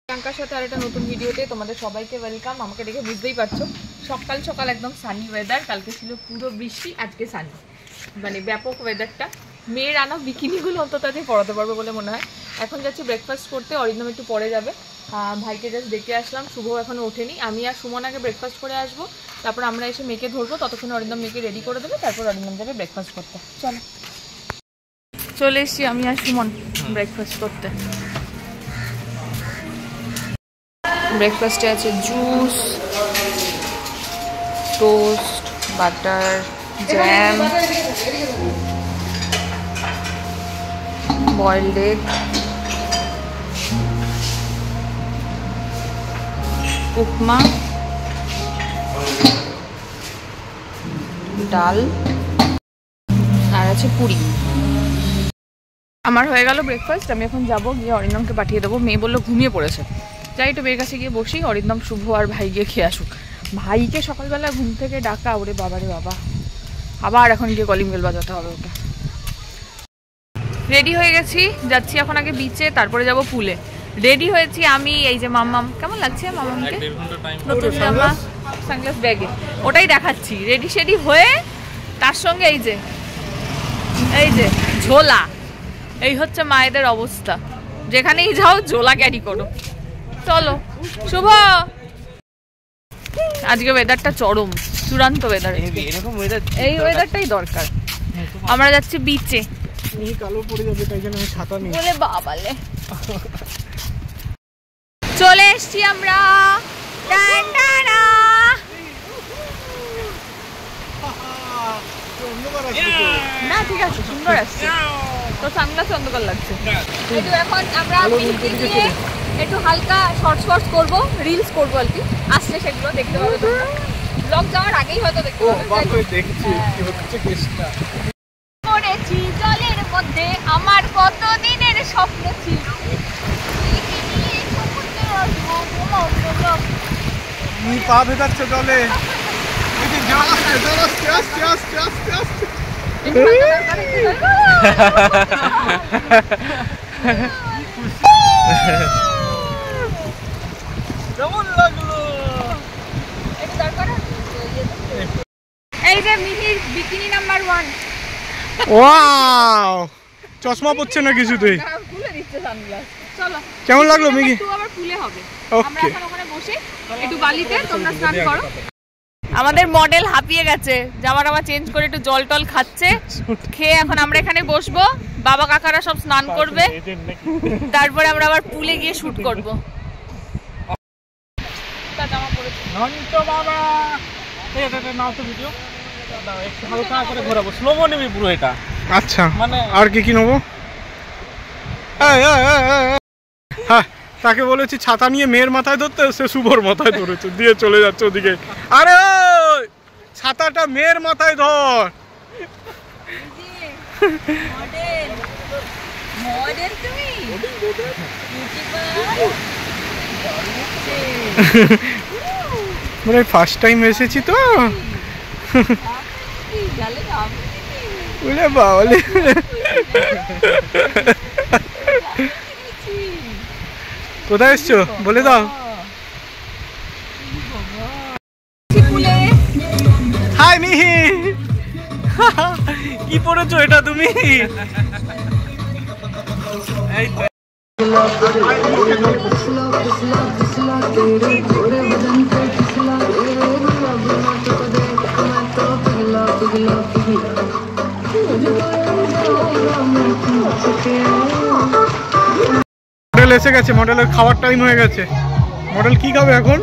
প্রিয়াঙ্কার সাথে আর একটা নতুন ভিডিওতে তোমাদের সবাইকে ওয়েলকাম। আমাকে দেখে বুঝতেই পারছো সকাল সকাল একদম সানি ওয়েদার। কালকে ছিল পুরো বৃষ্টি, আজকে সানি, মানে ব্যাপক ওয়েদারটা। মেয়ের আনা বিকিনিগুলো অন্তত আজকে পরাতে পারবো বলে মনে হয়। এখন যাচ্ছি ব্রেকফাস্ট করতে, অরিন্দম একটু পরে যাবে। ভাইকে জাস্ট দেখে আসলাম, শুভ এখনও ওঠেনি। আমি আর সুমন আগে ব্রেকফাস্ট করে আসবো, তারপর আমরা এসে মেয়েকে ধরবো। ততক্ষণে অরিন্দম মেয়েকে রেডি করে দেবে, তারপর অরিন্দম যাবে ব্রেকফাস্ট করতে। চলো, চলে এসছি আমি আর সুমন ব্রেকফাস্ট করতে। ব্রেকফাস্টে আছে juice, toast, butter, jam, boiled egg, উপমা, ডাল আর আছে পুরি। আমার হয়ে গেল ব্রেকফাস্ট। আমি এখন যাবো, গিয়ে অরিন্দমকে পাঠিয়ে দেবো। মেয়ে বললো ঘুমিয়ে পড়েছে, যাই একটু মেয়ের কাছে গিয়ে বসি। অরিন্দম, শুভ আর ভাই গিয়ে খেয়ে আসুক। ভাইকে সকালবেলা ঘুম থেকে ডাকা, ওরে বাবা রে বাবা, আবার এখন গিয়ে কলিং বেল বাজাতে হবে ওকে। রেডি হয়ে গেছি, যাচ্ছি এখন আগে বিচে, তারপরে যাব পুলে। রেডি হয়েছি আমি, এই যে মাম্মাম, কেমন লাগছে মাম্মামকে? নতুন জামা, সানগ্লাস ব্যাগে, ওটাই দেখাচ্ছি। রেডি সেডি হয়ে তার সঙ্গে এই যে ঝোলা। এই হচ্ছে মায়েদের অবস্থা, যেখানেই যাও ঝোলা ক্যারি করো। চলো শুভ, আজকে ওয়েদারটা চরম, চূড়ান্ত ওয়েদার। এই ওয়েদারটাই দরকার। আমরা যাচ্ছি বিচে। বলে বাবালে চলে এসছি আমরা। না ঠিক আছে, সুন্দর আসছে তো, সানগ্লাস অন্ধকার লাগছে। একটু এখন আমরা একটু হালকা শর্টস করবো, রিলস করবো আর কি। আসলে সেগুলো দেখতে পাবে তোমরা, ব্লগ যাওয়ার আগেই হয়তো দেখতে পাবে। পড়েছি জলের মধ্যে, আমার কত দিনের স্বপ্ন ছিল। পা ভেজাচ্ছে জলে। কেমন লাগলো? এই যে মিহির বিকিনি নাম্বার 1। ওয়াও, চশমা পড়ছে না কিছুতেই। খুলে দিচ্ছে সানগ্লাস। চলো, কেমন লাগলো মিহি? একটু আবার খুলে হবে। আমরা ওকে, এখন ওখানে বসে একটু বালিতে, তোমরা স্নান করো। আমাদের মডেল হাঁপিয়ে গেছে, জামা টামা চেঞ্জ করে একটু জল টল খাচ্ছে। খেয়ে এখন আমরা এখানে বসবো, বাবা কাকারা সব স্নান করবে, তারপরে আমরা আবার পুলে গিয়ে শুট করবো। জামা পরেছি বাবা, এটা নাও তো ভিডিও, একটু হালকা করে ঘোরাবো, স্লোমো নেবে পুরো এটা। আচ্ছা, মানে আর কি নেবো? হ্যাঁ, তাকে বলেছি ছাতা নিয়ে মেয়ের মাথায় ধরতে, সে শুভর মাথায় ধরেছে, দিয়ে চলে যাচ্ছে ওদিকে। আরে ছাতাটা মেয়ের মাথায় ধর। মানে ফার্স্ট টাইম এসেছি তো, বাবালে কোথায় এসছো বলে দাও। হাই মিহি, কি পড়েছো এটা তুমি? মডেল এসে গেছে, মডেলের খাওয়ার টাইম হয়ে গেছে। মডেল কি খাবে এখন?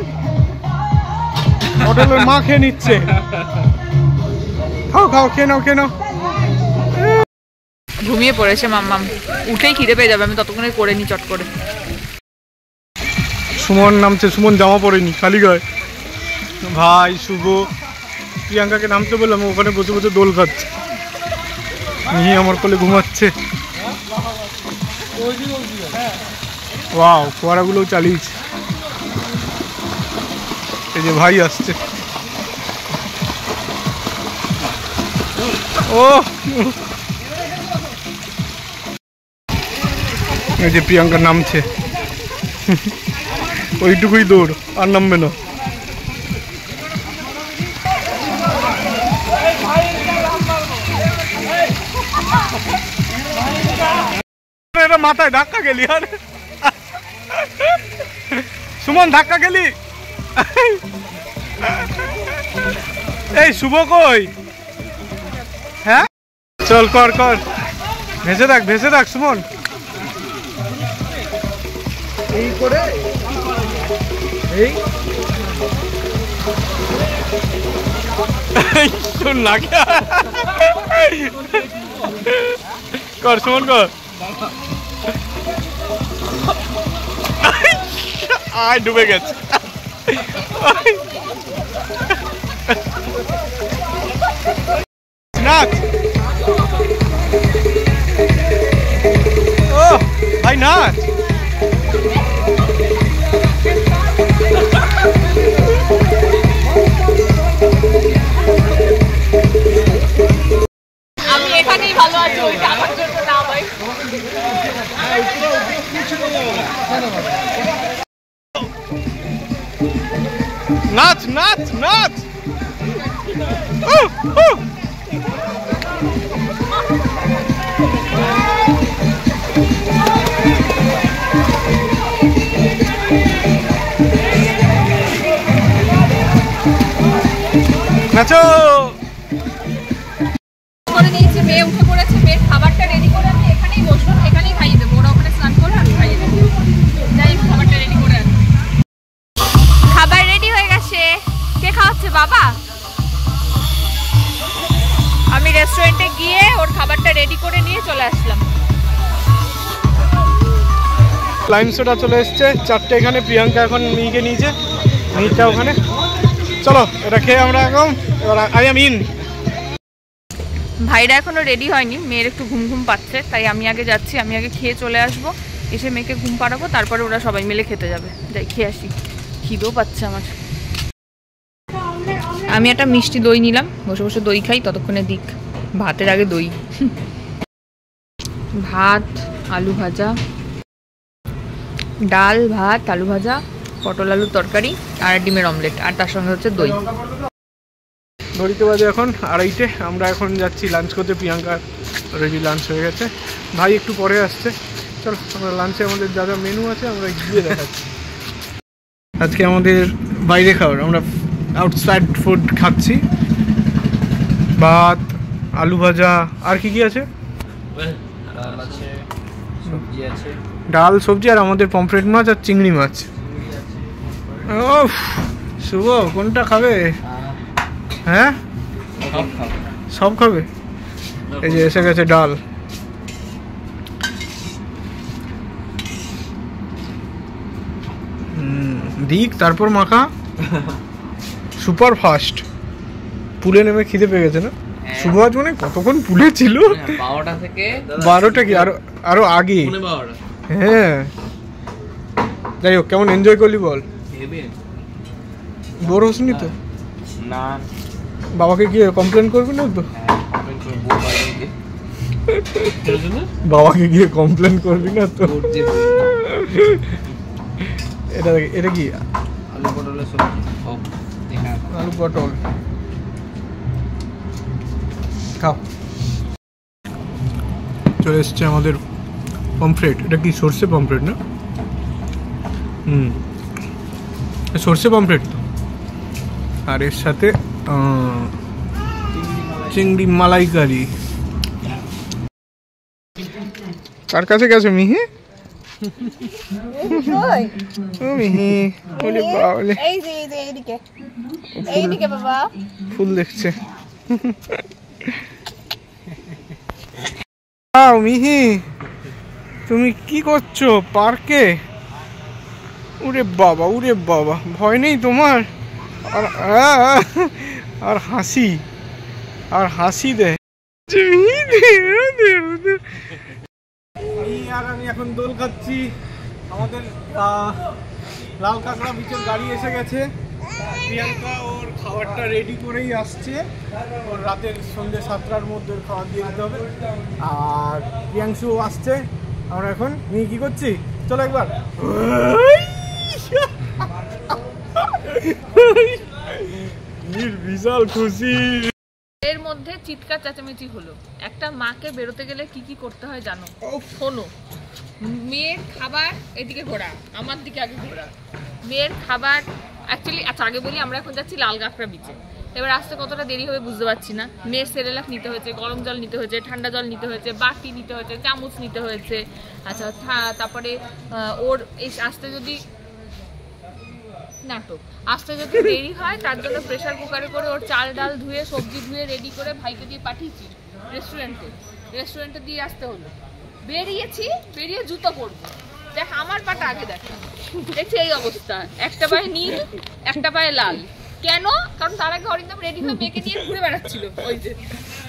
মডেলের মা খেয়ে নিচ্ছে। খাও খাও, খেয়ে নাও খেয়ে নাও। ঘুমিয়ে পড়েছে মাম্মাম, উঠেই খিদে পেয়ে যাবে। আমি ততক্ষণে করে নি চট করে। সুমন নামছে, সুমন জামা পরেনি, খালি গায়ে। ভাই শুভ প্রিয়াঙ্কাকে নামতে বললাম, ওখানে বসে বসে দোল খাচ্ছে। মিহি আমার কোলে ঘুমাচ্ছে। ওয়াও, ফোয়ারাগুলোও চালিয়েছে। এই যে ভাই আসছে। ও এই যে প্রিয়াঙ্কা নামছে। ওইটুকুই দৌড়, আর নামবে না। এটা মাথায় ধাক্কা গেলি, আর সুমন ধাক্কা গেলি। এই শুভ কই? হ্যাঁ চল কর কর, ভেসে থাক সুমন। এই করে এই শোন লাগে, কর সুমন কর। আয় ডুবে গেছে। নাচ, ও ভাই নাচ। আমি এখানেই ভালো আছি, ওইটা আমার জন্য না ভাই। নাচ নাচ নাচ। নাচো। করে নিয়েছি, মেয়ে উঠে পড়েছে, মেয়ের খাবারটা রেডি করে আমি এখানেই বসলাম, এখানেই খাইয়ে দেবো। ওরা ওখানে স্নান করে আমি খাইয়ে দেবো। যাই খাবারটা রেডি করে আনি। খাবার রেডি হয়ে গেছে। কে খাওয়াচ্ছে? বাবা। আমি রেস্টুরেন্টে গিয়ে ওর খাবারটা রেডি করে নিয়ে চলে আসলাম। লাইন শোটা চলে এসছে 4টে এখানে। প্রিয়াঙ্কা এখন মিহিকে নিয়েছে, মিহিটা ওখানে। চলো এটা খেয়ে আমরা এখন এবার আই এম ইন। ভাইরা এখনো রেডি হয়নি, মেয়ের একটু ঘুম ঘুম পাচ্ছে, তাই আমি আগে যাচ্ছি। আমি আগে খেয়ে চলে আসবো, এসে মেয়েকে ঘুম পাড়াবো, তারপরে ওরা সবাই মিলে খেতে যাবে। যাই খেয়ে আসি, খিদেও পাচ্ছে আমার। আমি একটা মিষ্টি দই নিলাম, বসে বসে দই খাই, ততক্ষণে দিক ভাতের আগে দই। ভাত, আলু ভাজা, ডাল, ভাত, আলু ভাজা, পটল আলুর তরকারি আর ডিমের অমলেট, আর তার সঙ্গে হচ্ছে দই। ঘড়িতে বাজে এখন 2:30। আমরা এখন যাচ্ছি লাঞ্চ করতে। প্রিয়াঙ্কার অলরেডি লাঞ্চ হয়ে গেছে, ভাই একটু পরে আসছে। চলো আমরা লাঞ্চে আমাদের যা যা মেনু আছে আমরা গিয়ে দেখাচ্ছি। আজকে আমাদের বাইরে খাবার, আমরা আউটসাইড ফুড খাচ্ছি। ভাত, আলু ভাজা, আর কি কি আছে? ডাল, সবজি, আর আমাদের পমফ্রেট মাছ আর চিংড়ি মাছ। ও শুভ কোনটা খাবে? হ্যাঁ সব খাবে। এই যে এসে গেছে ডাল। দিক তারপর মাখা। Super fast. পুলে নেমে খিদে পেয়ে গেছে না? শুভ আজ মানে কতক্ষণ পুলে ছিল? 12টা থেকে 12টা কি আরো আগে? হ্যাঁ যাই হোক, কেমন এনজয় করলি বল? বোর হসনি তো? না। বাবাকে গিয়ে কমপ্লেন করবি না তো? বাবাকে গিয়ে কমপ্লেন করবি না তো? এটা কি? আলু পটলের সবজি। আলু পটল খাও। চলে এসছে আমাদের পমফ্রেট। এটা কি সর্ষে পমফ্রেট না? সর্ষে পমফ্রেট তো। আর এর সাথে চিংড়ি মালাইকারি। কার কাছে গেছে মিহি? ও মিহি বলে বাবলে এইদিকে বাবা ফুল দেখছে। মিহি তুমি কি করছো পার্কে? উরে বাবা উরে বাবা, ভয় নেই তোমার? আর হাসি, আর হাসি দে। আর আমি এখন দোল খাচ্ছি। আমাদের লাল কাঁকড়া বিচের গাড়ি এসে গেছে। প্রিয়াঙ্কা ওর খাবারটা রেডি করেই আসছে। ওর রাতের সন্ধ্যে 7টার মধ্যে খাবার দিয়ে দিতে হবে। আর প্রিয়াংশু আসছে। আমরা এখন নিয়ে কি করছি, চলো একবার বিশাল খুশি। এর মধ্যে চিৎকার চেঁচামেচি হলো। একটা মাকে বেরোতে গেলে কি কি করতে হয় জানো? শোনো, মেয়ের খাবার এদিকে ঘোরা, আমার দিকে আগে ঘোরা। মেয়ের খাবার অ্যাকচুয়ালি আচ্ছা আগে বলি, আমরা এখন যাচ্ছি লাল কাঁকড়া বিচে। এবার আসতে কতটা দেরি হবে বুঝতে পারছি না। মেয়ের সেরেলাক নিতে হয়েছে, গরম জল নিতে হয়েছে, ঠান্ডা জল নিতে হয়েছে, বাটি নিতে হয়েছে, চামচ নিতে হয়েছে। আচ্ছা তারপরে ওর এই আসতে যদি নাটক আসতে যদি দেরি হয় তার জন্য প্রেসার কুকারে করে ওর চাল ডাল ধুয়ে সবজি ধুয়ে রেডি করে ভাইকে দিয়ে পাঠিয়েছি রেস্টুরেন্টে দিয়ে আসতে হলো। বেরিয়ে জুতো পরবো, দেখ আমার পাটা আগে দেখ, দেখছি এই অবস্থা, একটা পায়ে নীল একটা পায়ে লাল। কেন? কারণ তার আগে অরিন্দম রেডি হয়ে মেয়েকে নিয়ে ঘুরে বেড়াচ্ছিল। ওই যে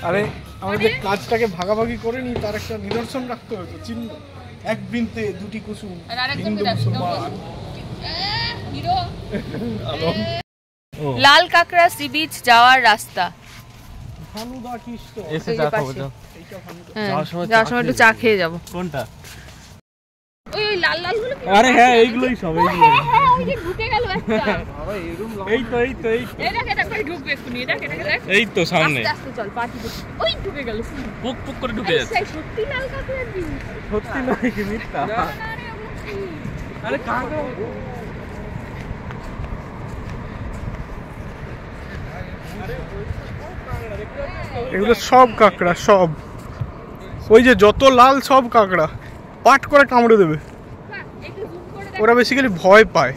আরে আমাদের কাজটাকে ভাগাভাগি করে নি, তার একটা নিদর্শন রাখতে হতো, চিহ্ন। এক বৃন্তে দুটি কুসুম, আর আরেকজন হিন্দু মুসলমান। হিরো। লাল কাঁকড়া সি বিচ যাওয়ার রাস্তা। ভানুদা কৃষ্ণ এসে চা খাবো যাও। যাওয়ার সময় একটু চা খেয়ে যাবো। কোনটা? ওই লাল লাল গুলো। আরে হ্যাঁ এইগুলোই সব, এইগুলো। হ্যাঁ ওই যে ঢুকে গেল একটা। এই তো এই দেখ কই ঢুকবে এক্ষুনি, দেখ এই তো সামনে। আস্তে আস্তে চল, পাটি দে। ওই ঢুকে গেল, পুক পুক করে ঢুকে যাচ্ছে। সত্যি লাল কাঁকড়া দিন। সত্যি নয় কি মিথ্যা? আরে কাঁকড়া এগুলো সব কাঁকড়া, সব ওই যে যত লাল সব কাঁকড়া পাট করে কামড়ে দেবে। ওরা বেসিক্যালি ভয় পায়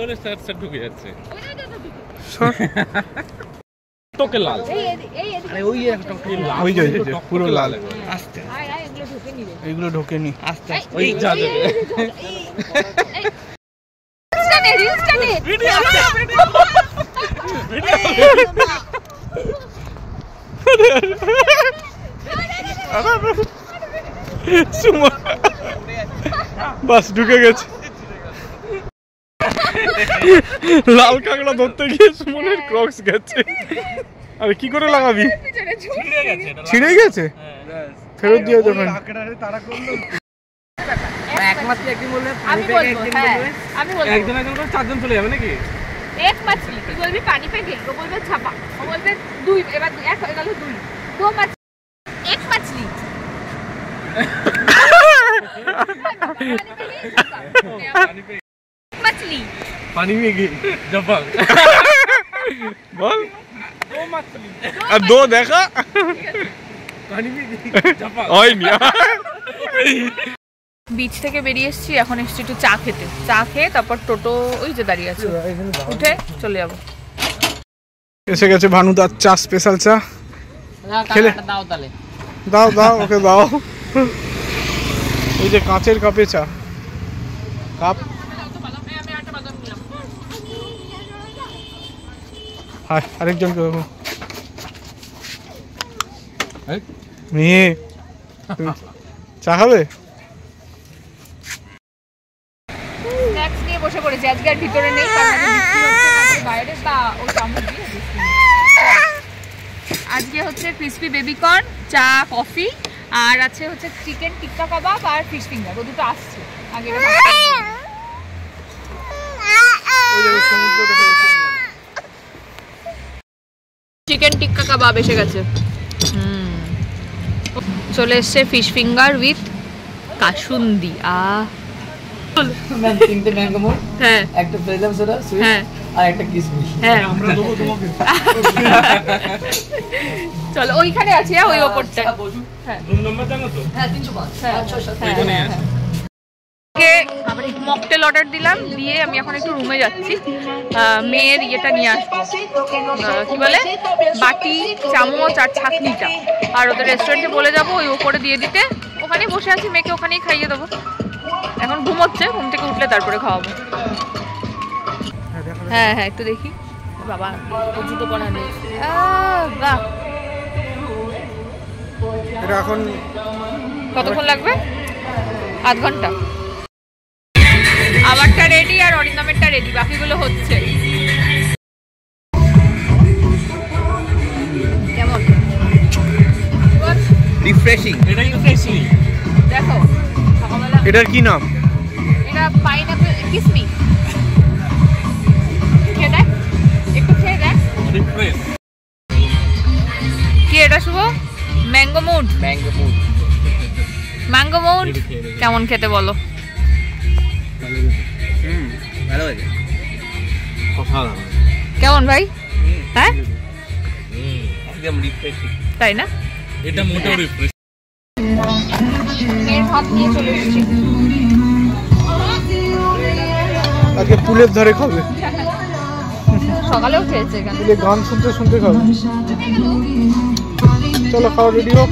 বলে স্যার ঢুকে যাচ্ছে। তোকে লাল, আরে ওই একটা ওই যে পুরো লাল। আস্তে এগুলো ঢোকে নি, আস্তে আস্তে ওই যা যাবে। বাস ঢুকে গেছে। লাল কাঁকড়া ধরতে গিয়ে সুমনের ক্রক্স গেছে। আরে কি করে লাগাবি? ছিঁড়ে গেছে, ফেরত দিয়ে দেবেন। একমাত্র একদিন বললে আমি বলবো, আমি বলবো একজন করে চারজন চলে যাবে নাকি? এক মাছলি, তুই বলবি পানি পে গেল, ও বলবে ছাপা, ও বলবে দুই, এবার এক হয়ে গেল দুই, দো মাছ, এক মাছলি। মাছলি पानी में गई जपान बोल दो मछली और दो देखा पानी में गई जपान ওই মিয়া। বিচ থেকে বেরিয়ে এসেছি, এখন এসেছি একটু চা খেতে। চা খেয়ে তারপর টোটো ওই যে দাঁড়িয়ে আছে, উঠে চলে যাবো। এসে গেছে ভানুদার চা, স্পেশাল চা। খেলে দাও তাহলে, দাও দাও ওকে দাও। এই যে কাঁচের কাপে চা, কাপ। হাই আরেকজনকে দেখো, মেয়ে চা খাবে? স্ন্যাক্স নিয়ে বসে পড়েছি, আজকে আর ভিতরে নেই, কারণ বৃষ্টি হচ্ছে না, বাইরে তা ও চামচ দিয়ে বৃষ্টি। আজকে হচ্ছে ক্রিসপি বেবিকর্ন, চা, কফি, আর আছে হচ্ছে চিকেন টিক্কা কাবাব আর ফিশ ফিঙ্গার। ও দুটো আসছে আগে। চিকেন টিক্কা কাবাব এসে গেছে। চলে এসছে ফিশ ফিঙ্গার উইথ কাসুন্দি। তিনটে ম্যাঙ্গো মোর, হ্যাঁ একটা প্লেজাম সোডা সুইট, হ্যাঁ আর একটা কিসমিস। হ্যাঁ আমরা দেবো তোমাকে। চলো ওইখানে আছে, ওই ওপরটা। হ্যাঁ রুম নাম্বার জানো তো? হ্যাঁ 305 মকটেল অর্ডার দিলাম, দিয়ে আমি এখন একটু রুমে যাচ্ছি। মেয়ের ইয়েটা নিয়ে আসবো, কি বলে, বাটি, চামচ আর ছাঁকনিটা। আর ওদের রেস্টুরেন্টে বলে যাবো ওই ওপরে দিয়ে দিতে। ওখানেই বসে আছি, মেয়েকে ওখানেই খাইয়ে দেবো। এখন ঘুমোচ্ছে, ঘুম থেকে উঠলে তারপরে খাওয়াবো। হ্যাঁ হ্যাঁ একটু দেখি। বাবা জুতো পরা নেই। বাহ, এটা এখন কতক্ষণ লাগবে? আধ ঘন্টা। আমারটা রেডি আর অরিন্দমেরটা রেডি, বাকিগুলো হচ্ছে। কেমন? রিফ্রেশিং, এটাই রিফ্রেশিং। দেখো সকালবেলা এটার কি নাম? এটা পাইনাপেল কিসমি। খেয়ে দেখ, একটু খেয়ে দেখ। রিফ্রেশ। কেমন খেতে বলো? ভালো লাগে। কেমন ভাই? হ্যাঁ একদম রিফ্রেশিং। তাই না? এটা মোটেও রিফ্রেশ। মেয়ের ভাত নিয়ে চলে এসেছি। আজকে পুলের ধারে খাবে, সকালেও খেয়েছে এখানে। পুলে গান শুনতে শুনতে খাবে। চলো খাওয়া রেডি হোক।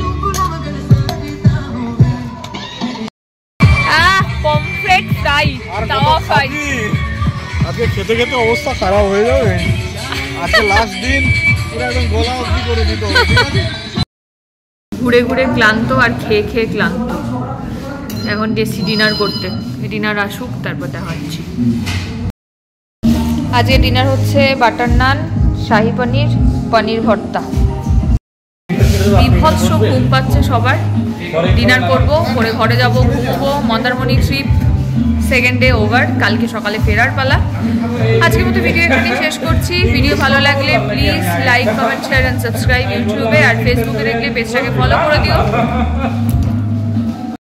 পমফ্রেট ফ্রাই, তাওয়া ফ্রাই। আজকে খেতে খেতে অবস্থা খারাপ হয়ে যাবে। আজকে লাস্ট দিন, পুরো একদম গলা অবধি করে দিতে হবে। ঘুরে ঘুরে ক্লান্ত আর খেয়ে খেয়ে ক্লান্ত। এখন গেছি ডিনার করতে, ডিনার আসুক তারপর দেখা হচ্ছে। আজকে ডিনার হচ্ছে বাটার নান, শাহি পনির, পনির ভর্তা। বিভৎস ঘুম পাচ্ছে সবার। ডিনার করবো, পরে ঘরে যাবো, ঘুমবো। Mandarmani trip second day over, কালকে সকালে ফেরার পালা। আজকের মতো ভিডিও এখানেই শেষ করছি। ভিডিও ভালো লাগলে please like, comment, share and subscribe ইউটিউবে, আর ফেসবুকে দেখলে পেজটাকে ফলো করে দিও।